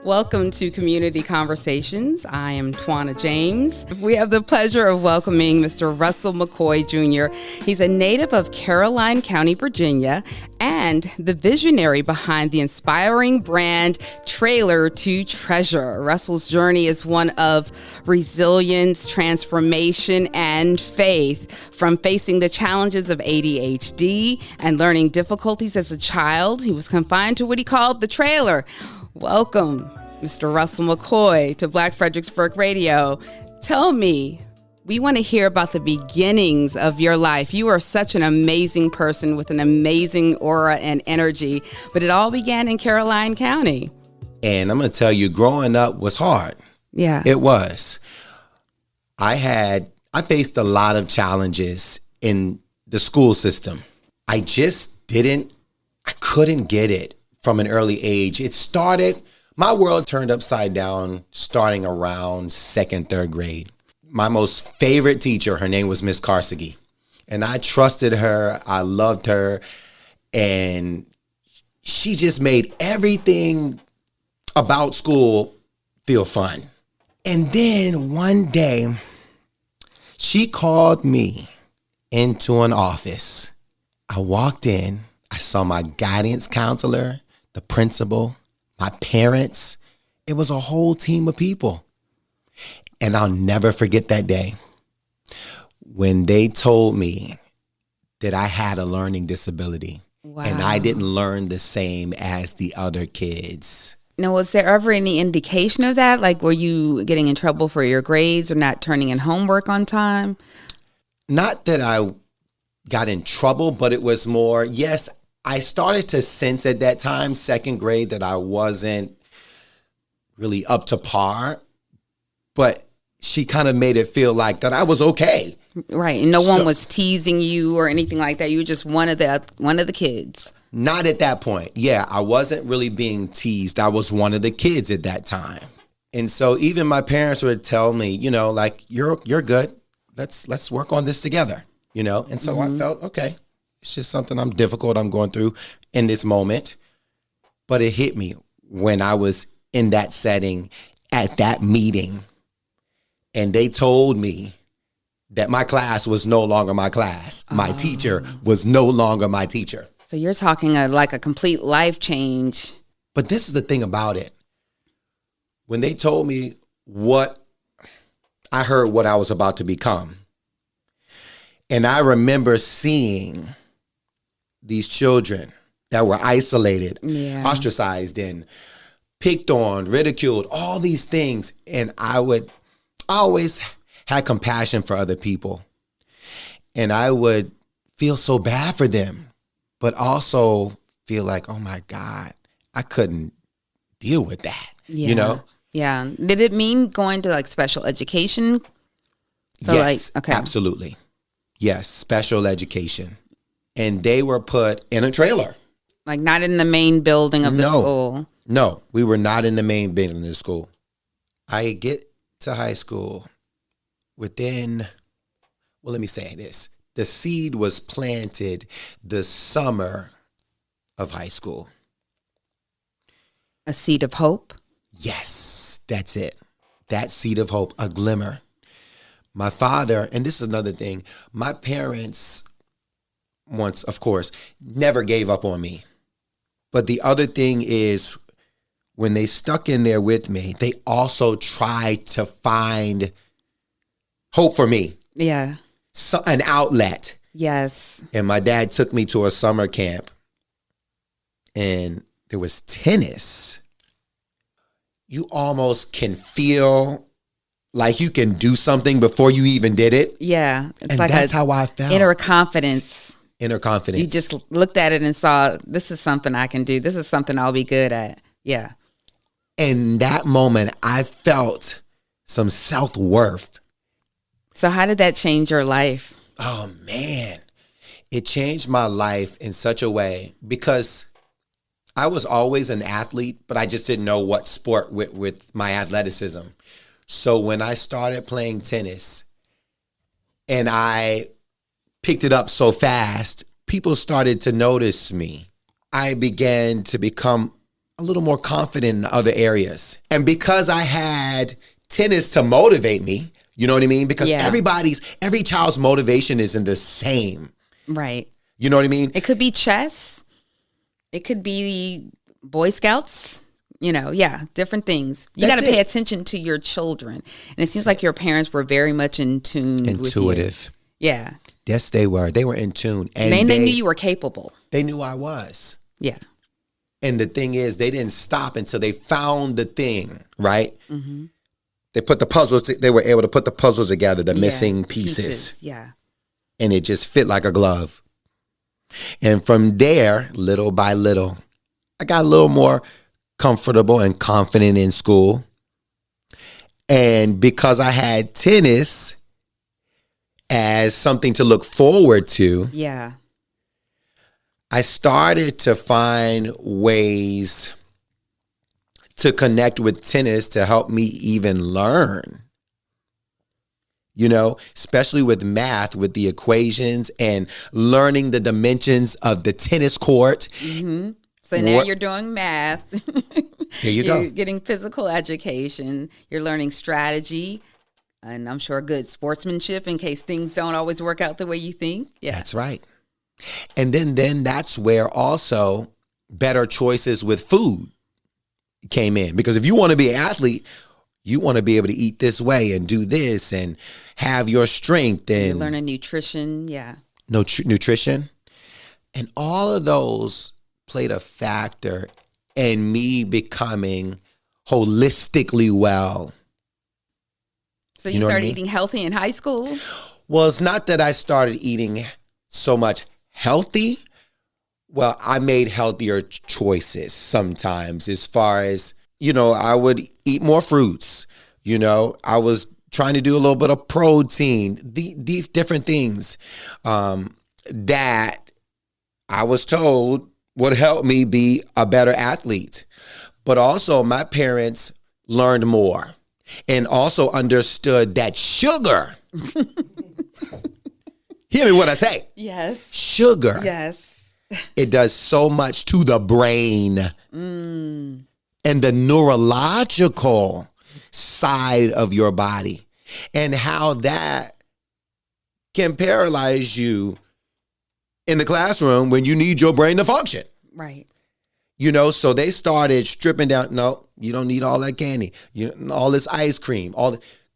Welcome to Community Conversations. I am Twana James. We have the pleasure of welcoming Mr. Russell McCoy Jr. He's a native of Caroline County, Virginia, and the visionary behind the inspiring brand Trailer to Treasure. Russell's journey is one of resilience, transformation, and faith. From facing the challenges of ADHD and learning difficulties as a child, he was confined to what he called the trailer. Welcome, Mr. Russell McCoy, to Black Fredericksburg Radio. Tell me, we want to hear about the beginnings of your life. You are such an amazing person with an amazing aura and energy, but it all began in Caroline County. And I'm going to tell you, growing up was hard. Yeah. It was. I faced a lot of challenges in the school system. I couldn't get it. From an early age. My world turned upside down starting around second, third grade. My most favorite teacher, her name was Miss Karsigi. And I trusted her, I loved her, and she just made everything about school feel fun. And then one day, she called me into an office. I walked in, I saw my guidance counselor, the principal, my parents. It was a whole team of people. And I'll never forget that day when they told me that I had a learning disability. Wow. And I didn't learn the same as the other kids. Now, was there ever any indication of that? Like, were you getting in trouble for your grades or not turning in homework on time? Not that I got in trouble, but it was more, yes, I started to sense at that time, second grade, that I wasn't really up to par, but she kind of made it feel like that I was okay. Right. And no one was teasing you or anything like that. You were just one of the kids. Not at that point. Yeah, I wasn't really being teased. I was one of the kids at that time. And so even my parents would tell me, like, you're good. Let's work on this together, And so I felt, okay. It's just something I'm going through in this moment. But it hit me when I was in that setting at that meeting. And they told me that my class was no longer my class. My teacher was no longer my teacher. So you're talking like a complete life change. But this is the thing about it. When they told me I heard what I was about to become. And I remember seeing these children that were isolated, ostracized, and picked on, ridiculed, all these things. And I always had compassion for other people. And I would feel so bad for them, but also feel like, oh my God, I couldn't deal with that, Yeah. Did it mean going to like special education? Yes, absolutely. Yes, special education. And they were put in a trailer. Like not in the main building of the school? No, we were not in the main building of the school. I get to high school let me say this. The seed was planted the summer of high school. A seed of hope? Yes, that's it. That seed of hope, a glimmer. My father, and this is another thing, my parents once, of course, never gave up on me. But the other thing is, when they stuck in there with me, they also tried to find hope for me. Yeah. An outlet. Yes. And my dad took me to a summer camp, and there was tennis. You almost can feel like you can do something before you even did it. Yeah. It's and like that's how I felt. Inner confidence. You just looked at it and saw, this is something I can do. This is something I'll be good at. Yeah. In that moment, I felt some self-worth. So how did that change your life? Oh, man. It changed my life in such a way because I was always an athlete, but I just didn't know what sport with my athleticism. So when I started playing tennis and I picked it up so fast, people started to notice me. I began to become a little more confident in other areas. And because I had tennis to motivate me, you know what I mean? Because every child's motivation isn't the same. Right. You know what I mean? It could be chess. It could be Boy Scouts. Different things. You got to pay attention to your children. And it seems like your parents were very much in tune Intuitive. With you. Yeah. Yes, they were. They were in tune. And they knew you were capable. They knew I was. Yeah. And the thing is, they didn't stop until they found the thing, right? Mm-hmm. They put the puzzles, they were able to put the puzzles together, the missing pieces. Yeah. And it just fit like a glove. And from there, little by little, I got a little more comfortable and confident in school. And because I had tennis as something to look forward to, I started to find ways to connect with tennis to help me even learn, especially with math, with the equations and learning the dimensions of the tennis court. Mm-hmm. So now you're doing math. There you go. You're getting physical education. You're learning strategy. And I'm sure good sportsmanship in case things don't always work out the way you think. Yeah. That's right. And then that's where also better choices with food came in. Because if you want to be an athlete, you want to be able to eat this way and do this and have your strength. And you're learning nutrition. Yeah. Nutrition. And all of those played a factor in me becoming holistically well. So you started eating healthy in high school? Well, it's not that I started eating so much healthy. Well, I made healthier choices sometimes as far as, I would eat more fruits. I was trying to do a little bit of protein, these different things that I was told would help me be a better athlete. But also my parents learned more and also understood that sugar, hear me what I say. Yes. Sugar. Yes. It does so much to the brain and the neurological side of your body and how that can paralyze you in the classroom when you need your brain to function. Right. So they started stripping down. No, you don't need all that candy. All this ice cream,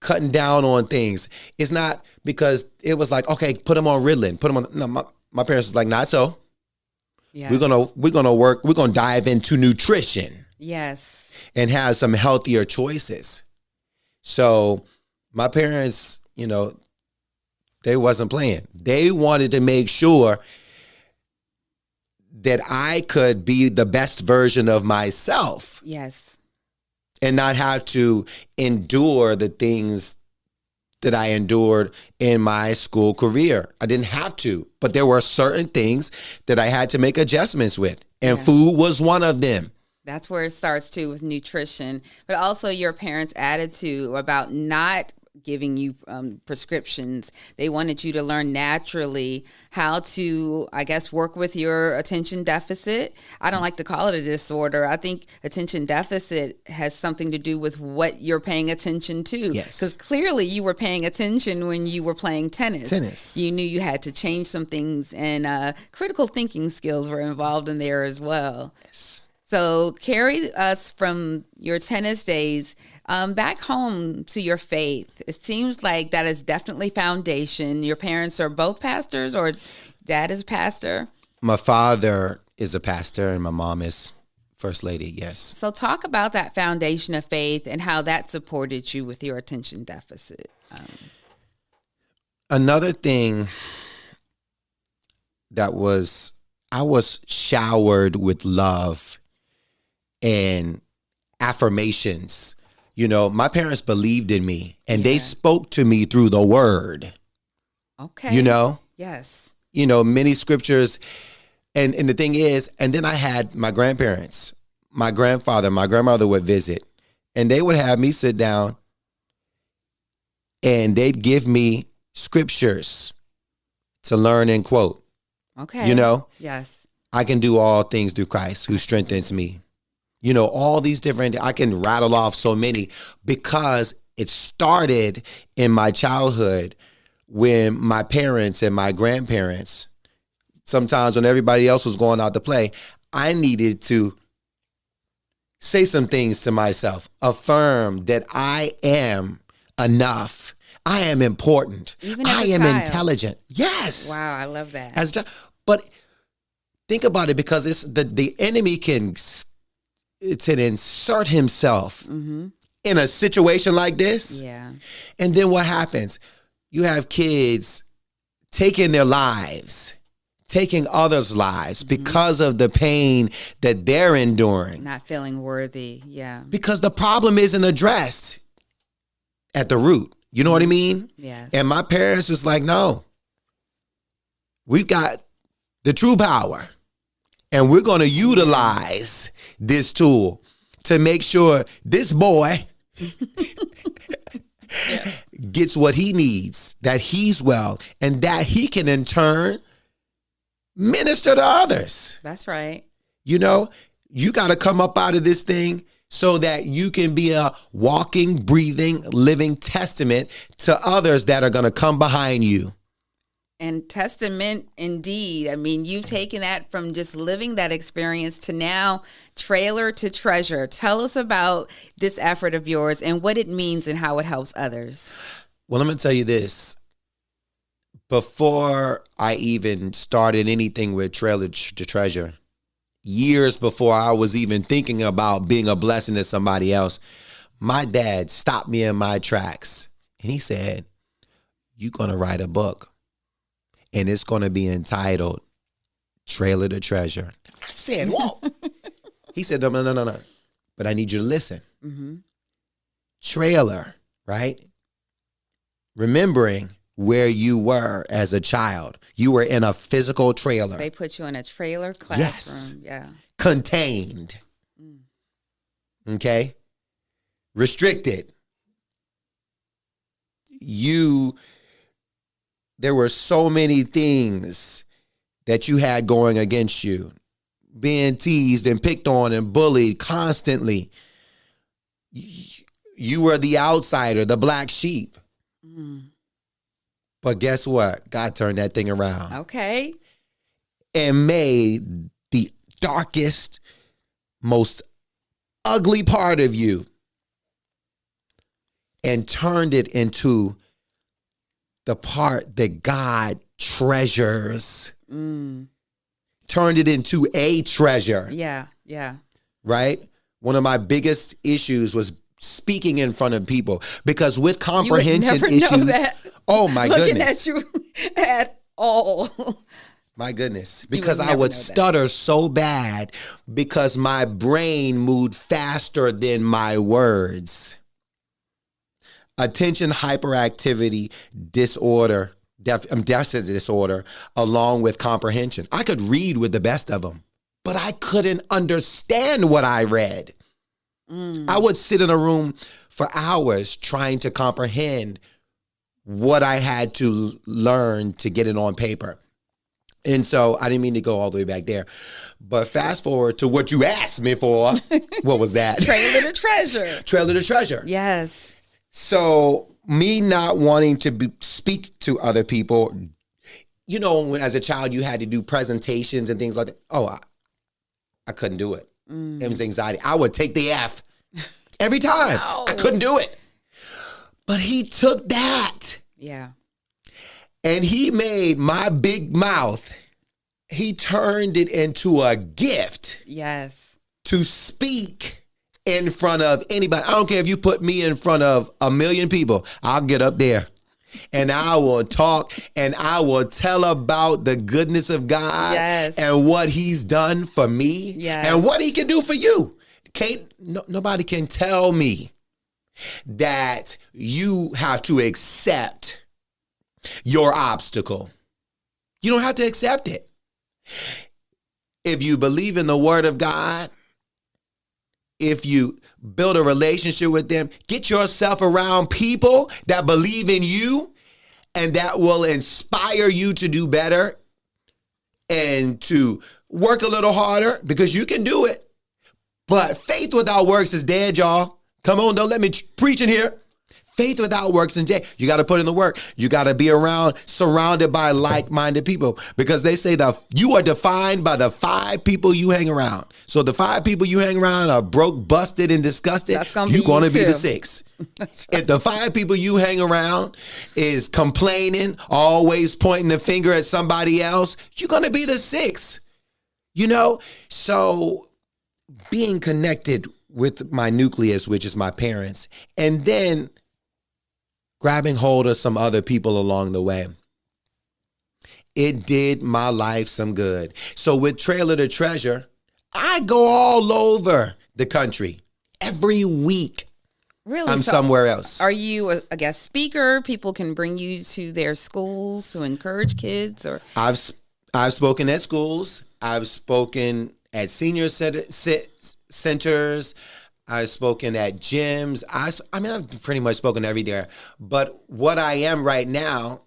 cutting down on things. It's not because it was like, okay, put them on Ritalin. Put them on. No, my parents was like, not so. Yes. We're gonna dive into nutrition. Yes. And have some healthier choices. So my parents, they wasn't playing. They wanted to make sure that I could be the best version of myself. Yes. And not have to endure the things that I endured in my school career. I didn't have to, but there were certain things that I had to make adjustments with. And food was one of them. That's where it starts too, with nutrition, but also your parents' attitude about not giving you prescriptions. They wanted you to learn naturally how to, I guess, work with your attention deficit. I don't like to call it a disorder. I think attention deficit has something to do with what you're paying attention to. Yes. Because clearly you were paying attention when you were playing tennis. You knew you had to change some things, and critical thinking skills were involved in there as well. Yes. So carry us from your tennis days back home to your faith. It seems like that is definitely foundation. Your parents are both pastors, or dad is a pastor? My father is a pastor and my mom is first lady, yes. So talk about that foundation of faith and how that supported you with your attention deficit. Another thing I was showered with love and affirmations. My parents believed in me and they spoke to me through the word. Okay. Yes. Many scriptures. And the thing is, and then I had my grandparents, my grandfather, my grandmother would visit, and they would have me sit down and they'd give me scriptures to learn and quote. Okay. Yes. I can do all things through Christ who strengthens me. All these different, I can rattle off so many because it started in my childhood when my parents and my grandparents, sometimes when everybody else was going out to play, I needed to say some things to myself, affirm that I am enough. I am important. Even as I a am child. Intelligent. Yes. Wow, I love that. As a child. But think about it, because it's the enemy can insert himself in a situation like this. Yeah. And then what happens? You have kids taking their lives, taking others' lives because of the pain that they're enduring. Not feeling worthy. Yeah. Because the problem isn't addressed at the root. You know what I mean? Yes. And my parents was like, no, we've got the true power. And we're going to utilize this tool to make sure this boy gets what he needs, that he's well, and that he can in turn minister to others. That's right. You got to come up out of this thing so that you can be a walking, breathing, living testament to others that are going to come behind you. And testament indeed. I mean, you've taken that from just living that experience to now trailer to treasure. Tell us about this effort of yours and what it means and how it helps others. Well, I'm going to tell you this. Before I even started anything with Trailer to Treasure, years before I was even thinking about being a blessing to somebody else, my dad stopped me in my tracks and he said, "You're going to write a book. And it's going to be entitled Trailer to Treasure." I said, whoa. He said, no. But I need you to listen. Trailer, right? Remembering where you were as a child. You were in a physical trailer. They put you in a trailer classroom. Yes. Yeah. Contained. Okay? Restricted. There were so many things that you had going against you. Being teased and picked on and bullied constantly. You were the outsider, the black sheep. But guess what? God turned that thing around. Okay. And made the darkest, most ugly part of you and turned it into the part that God treasures. Turned it into a treasure. Yeah. Right? One of my biggest issues was speaking in front of people, because with comprehension you would never issues. Know that. Oh my Looking goodness. at you at all. My goodness. Because I would stutter so bad because my brain moved faster than my words. Attention hyperactivity disorder, deficit disorder, along with comprehension. I could read with the best of them, but I couldn't understand what I read. I would sit in a room for hours trying to comprehend what I had to learn to get it on paper. And so I didn't mean to go all the way back there. But fast forward to what you asked me for. What was that? Trailer to Treasure. Trailer to Treasure. Yes. So me not wanting to speak to other people, when as a child you had to do presentations and things like that. Oh, I couldn't do it. It was anxiety. I would take the F every time. Wow. I couldn't do it. But he took that. Yeah. And he made my big mouth, he turned it into a gift. Yes. To speak in front of anybody. I don't care if you put me in front of 1 million people. I'll get up there and I will talk and I will tell about the goodness of God. Yes. And what he's done for me. Yes. And what he can do for you. Kate, nobody can tell me that you have to accept your obstacle. You don't have to accept it. If you believe in the word of God, if you build a relationship with them, get yourself around people that believe in you and that will inspire you to do better and to work a little harder, because you can do it. But faith without works is dead, y'all. Come on, don't let me preach in here. Faith without works is dead. You got to put in the work. You got to be surrounded by like-minded people, because they say that you are defined by the 5 people you hang around. So the 5 people you hang around are broke, busted, and disgusted. You're going to be the 6. That's right. If the 5 people you hang around is complaining, always pointing the finger at somebody else, you're going to be the 6. So being connected with my nucleus, which is my parents, and then grabbing hold of some other people along the way, it did my life some good. So with Trailer to Treasure, I go all over the country every week. Really? I'm somewhere else. Are you a guest speaker? People can bring you to their schools to encourage kids, or I've spoken at schools. I've spoken at senior centers. I've spoken at gyms. I've pretty much spoken everywhere. But what I am right now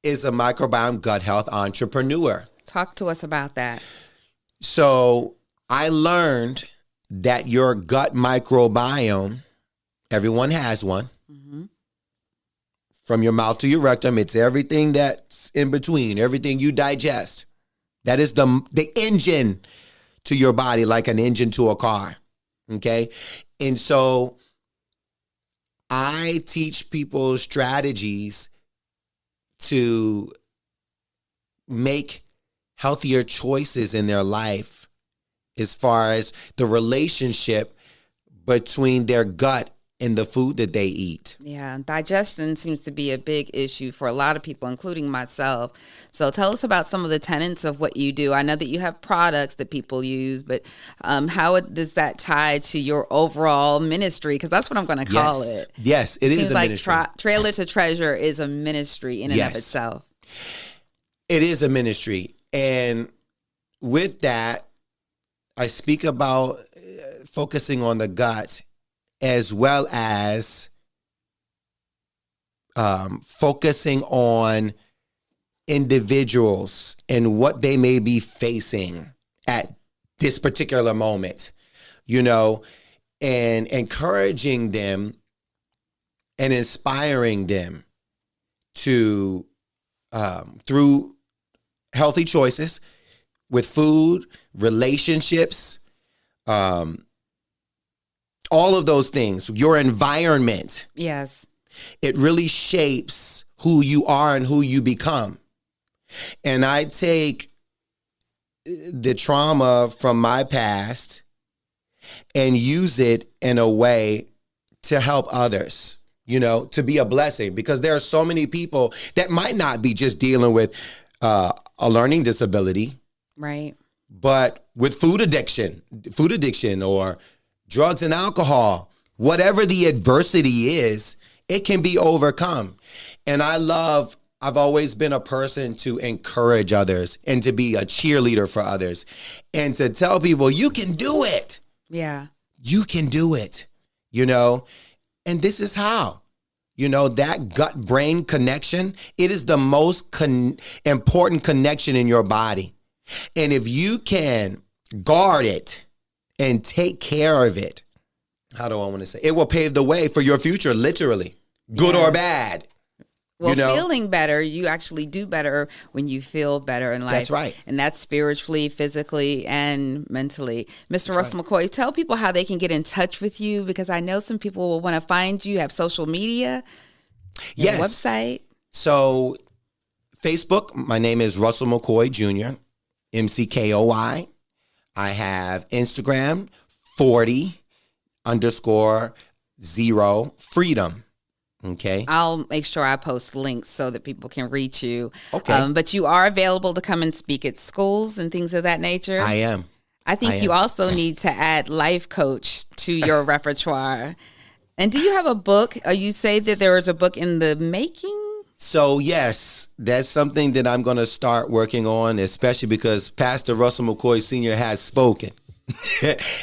is a microbiome gut health entrepreneur. Talk to us about that. So I learned that your gut microbiome, everyone has one. Mm-hmm. From your mouth to your rectum, it's everything that's in between, everything you digest. That is the engine to your body, like an engine to a car. Okay. And so I teach people strategies to make healthier choices in their life as far as the relationship between their gut and the food that they eat. Yeah, digestion seems to be a big issue for a lot of people, including myself. So tell us about some of the tenets of what you do. I know that you have products that people use, but how does that tie to your overall ministry? Because that's what I'm going to call it. Yes, it is a like ministry. Trailer to Treasure is a ministry in and of itself. It is a ministry. And with that, I speak about focusing on the gut, as well as focusing on individuals and what they may be facing at this particular moment, and encouraging them and inspiring them to, through healthy choices with food, relationships, all of those things, your environment. Yes. It really shapes who you are and who you become. And I take the trauma from my past and use it in a way to help others, to be a blessing, because there are so many people that might not be just dealing with a learning disability. Right. But with food addiction or drugs and alcohol, whatever the adversity is, it can be overcome. And I've always been a person to encourage others and to be a cheerleader for others and to tell people, you can do it. Yeah. You can do it, and this is how. That gut-brain connection, it is the most important connection in your body. And if you can guard it and take care of it, how do I want to say? It will pave the way for your future, literally, good or bad. Well, feeling better, you actually do better when you feel better in life. That's right. And that's spiritually, physically, and mentally. Mr. Russell McCoy, tell people how they can get in touch with you, because I know some people will want to find you. You have social media, yes, website. So Facebook, my name is Russell McCoy Jr., MCKOY. I have Instagram, 40_0freedom. Okay. I'll make sure I post links so that people can reach you. Okay. But you are available to come and speak at schools and things of that nature. I am. I think you also need to add life coach to your repertoire. And do you have a book? You say that there is a book in the making? So, yes, that's something that I'm going to start working on, especially because Pastor Russell McCoy Sr. has spoken.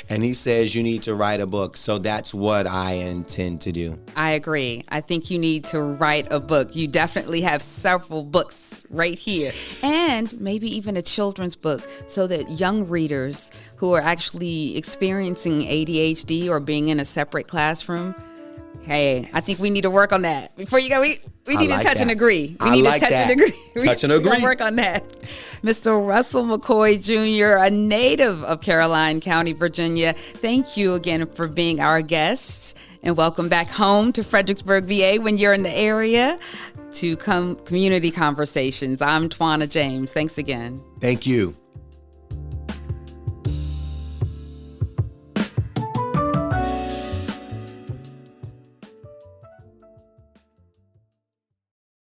And he says you need to write a book. So that's what I intend to do. I agree. I think you need to write a book. You definitely have several books right here, and maybe even a children's book so that young readers who are actually experiencing ADHD or being in a separate classroom, hey, I think we need to work on that. Before you go, we need to touch and agree. We need to touch and agree. Touch and agree. We'll work on that. Mr. Russell McCoy Jr., a native of Caroline County, Virginia, thank you again for being our guest, and welcome back home to Fredericksburg, VA when you're in the area to Community Conversations. I'm Twana James. Thanks again. Thank you.